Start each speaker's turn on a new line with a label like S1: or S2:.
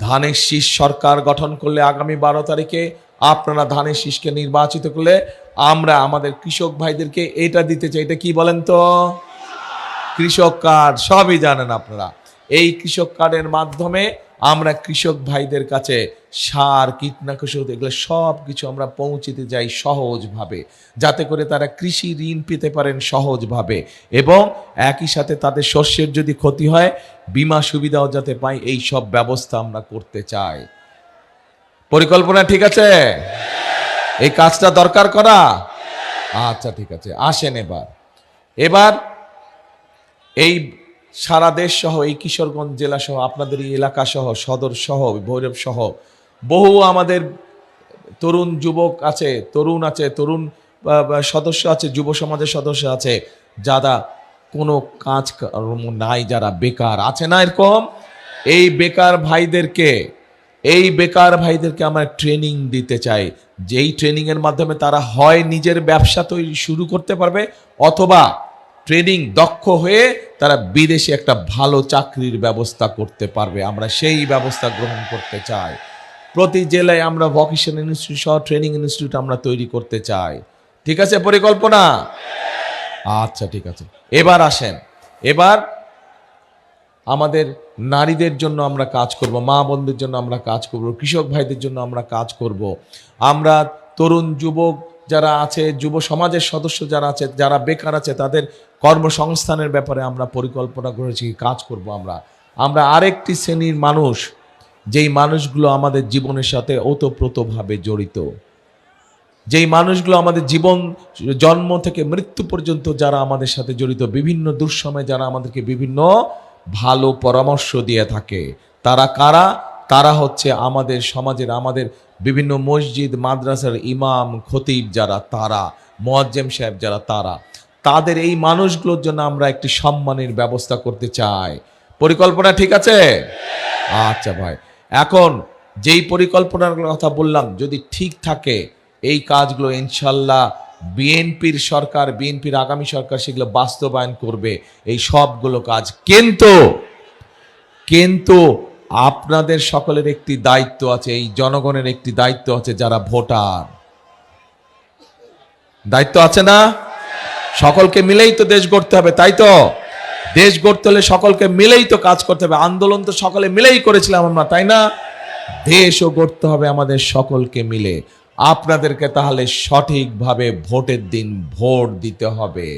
S1: ধানের শীষ সরকার গঠন করলে আগামী 12 তারিখে আপনারা ধানের শীষকে নির্বাচিত করলে আমরা আমাদের কৃষক ভাইদেরকে এটা দিতে চাই। এটা কি বলেন তো? কৃষক কার্ড, সবই জানেন আপনারা। এই কৃষক কার্ডের মাধ্যমে আমরা কৃষক ভাইদের কাছে সার, কীটনাশক এগুলো সব কিছু আমরা পৌঁছিতে যাই সহজভাবে, যাতে করে তারা কৃষি ঋণ পেতে পারেন সহজভাবে, এবং একই সাথে তাদের শস্যের যদি ক্ষতি হয় বীমা সুবিধাও যাতে পায়, এই সব ব্যবস্থা আমরা করতে চাই। পরিকল্পনা ঠিক আছে? এই কাজটা দরকার করা। আচ্ছা ঠিক আছে, আসেন এবার এই সারা দেশ সহ, এই কিশোরগঞ্জ জেলা সহ, আপনাদের এই এলাকা সহ, সদর সহ, ভৈরব সহ বহু আমাদের তরুণ যুবক আছে, তরুণ সদস্য আছে, যুব সমাজের সদস্য আছে, যারা কোনো কাজ কর্ম নাই, যারা বেকার আছে না এরকম, এই বেকার ভাইদেরকে আমরা ট্রেনিং দিতে চাই, যেই ট্রেনিং এর মাধ্যমে তারা হয় নিজের ব্যবসা তৈরি শুরু করতে পারবে, অথবা ট্রেনিং দক্ষ হয়ে তারা বিদেশে একটা ভালো চাকরির ব্যবস্থা করতে পারবে। আমরা সেই ব্যবস্থা গ্রহণ করতে চাই। প্রতি জেলায় আমরা ভোকেশনাল ইনস্টিটিউট সহ ট্রেনিং ইনস্টিটিউট আমরা তৈরি করতে চাই। ঠিক আছে পরিকল্পনা? আচ্ছা ঠিক আছে। এবার আসেন, এবার আমাদের নারীদের জন্য আমরা কাজ করব, মা বোনদের জন্য আমরা কাজ করব, কৃষক ভাইদের জন্য আমরা কাজ করব। আমরা তরুণ যুবক যারা আছে, যুব সমাজের সদস্য যারা আছে, যারা বেকার আছে, তাদের কর্মসংস্থানের ব্যাপারে আমরা পরিকল্পনা করেছি, কাজ করব। আমরা আরেকটি শ্রেণীর মানুষ, যেই মানুষগুলো আমাদের জীবনের সাথে ওতপ্রোতভাবে জড়িত, যেই মানুষগুলো আমাদের জীবন জন্ম থেকে মৃত্যু পর্যন্ত যারা আমাদের সাথে জড়িত, বিভিন্ন দুঃসময়ে যারা আমাদেরকে বিভিন্ন ভালো পরামর্শ দিয়ে থাকে, তারা কারা? তারা হচ্ছে আমাদের সমাজের, আমাদের বিভিন্ন মসজিদ মাদ্রাসার ইমাম খতিব যারা, তারা মুয়াজ্জেম সাহেব যারা, তাদের এই মানুষগুলোর জন্য আমরা একটি সম্মানের ব্যবস্থা করতে চাই। পরিকল্পনা ঠিক আছে? আচ্ছা ভাই, এখন যেই পরিকল্পনার কথা বললাম যদি ঠিক থাকে, এই কাজগুলো ইনশাল্লাহ বিএনপির আগামী সরকার সেগুলো বাস্তবায়ন করবে, এই সবগুলো কাজ। কিন্তু আপনাদের সকলের একটি দায়িত্ব আছে, এই জনগণের একটি দায়িত্ব আছে, যারা ভোটার, দায়িত্ব আছে না? সকলকে মিলেই তো দেশ গড়তে হবে, তাই তো? দেশ গড়তে হলে সকলকে মিলেই তো কাজ করতে হবে। আন্দোলন তো সকলে মিলেই করেছিলাম আমরা, তাই না? দেশও গড়তে হবে আমাদের সকলকে মিলে। আপনাদেরকে তাহলে সঠিকভাবে ভোটের দিন ভোট দিতে হবে।